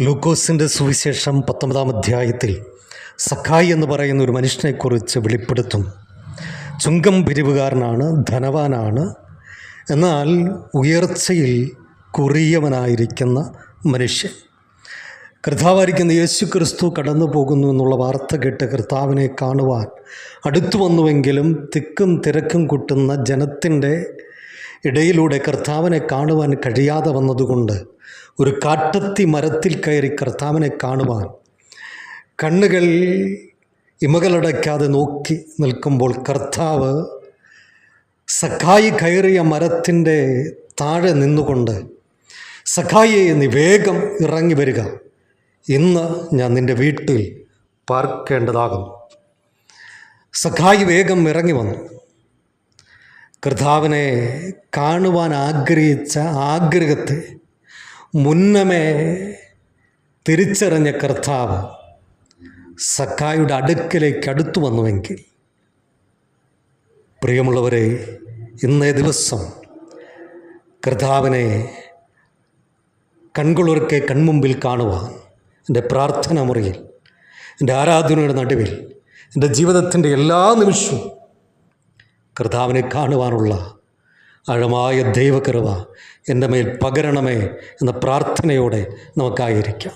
ലൂക്കോസിൻ്റെ സുവിശേഷം 19-ാം അധ്യായത്തിൽ സഖായി എന്ന് പറയുന്ന ഒരു മനുഷ്യനെക്കുറിച്ച് വെളിപ്പെടുത്തും. ചുങ്കം പിരിവുകാരനാണ്, ധനവാനാണ്, എന്നാൽ ഉയർച്ചയിൽ കുറിയവനായിരിക്കുന്ന മനുഷ്യൻ. കർത്താവായിരിക്കുന്ന യേശു ക്രിസ്തു കടന്നു പോകുന്നു എന്നുള്ള വാർത്ത കേട്ട് കർത്താവിനെ കാണുവാൻ അടുത്തു വന്നുവെങ്കിലും തിക്കും തിരക്കും കൂട്ടുന്ന ജനത്തിൻ്റെ ഇടയിലൂടെ കർത്താവിനെ കാണുവാൻ കഴിയാതെ വന്നതുകൊണ്ട് ഒരു കാട്ടത്തി മരത്തിൽ കയറി കർത്താവിനെ കാണുവാൻ കണ്ണുകൾ ഇമകളടയ്ക്കാതെ നോക്കി നിൽക്കുമ്പോൾ കർത്താവ് സഖായി കയറിയ മരത്തിൻ്റെ താഴെ നിന്നുകൊണ്ട്, സഖായിയെ നീ വേഗം ഇറങ്ങി വരിക, ഇന്ന് ഞാൻ നിൻ്റെ വീട്ടിൽ പാർക്കേണ്ടതാകും. സഖായി വേഗം ഇറങ്ങി വന്നു. കർത്താവിനെ കാണുവാൻ ആഗ്രഹിച്ച ആഗ്രഹത്തെ മുന്നമേ തിരിച്ചറിഞ്ഞ കർത്താവ് സഖായിയുടെ അടുക്കലേക്ക് അടുത്തു വന്നുവെങ്കിൽ, പ്രിയമുള്ളവരെ, ഇന്നേ ദിവസം കർത്താവിനെ കൺകുളിർക്കെ കൺമുമ്പിൽ കാണുവാൻ എൻ്റെ പ്രാർത്ഥന മുറിയിൽ, എൻ്റെ ആരാധനയുടെ നടുവിൽ, എൻ്റെ ജീവിതത്തിൻ്റെ എല്ലാ നിമിഷവും കർത്താവിനെ കാണുവാനുള്ള ആഴമായ ദൈവകൃപ എൻ്റെ മേൽ പകരണമേ എന്ന പ്രാർത്ഥനയോടെ നമുക്കായിരിക്കാം.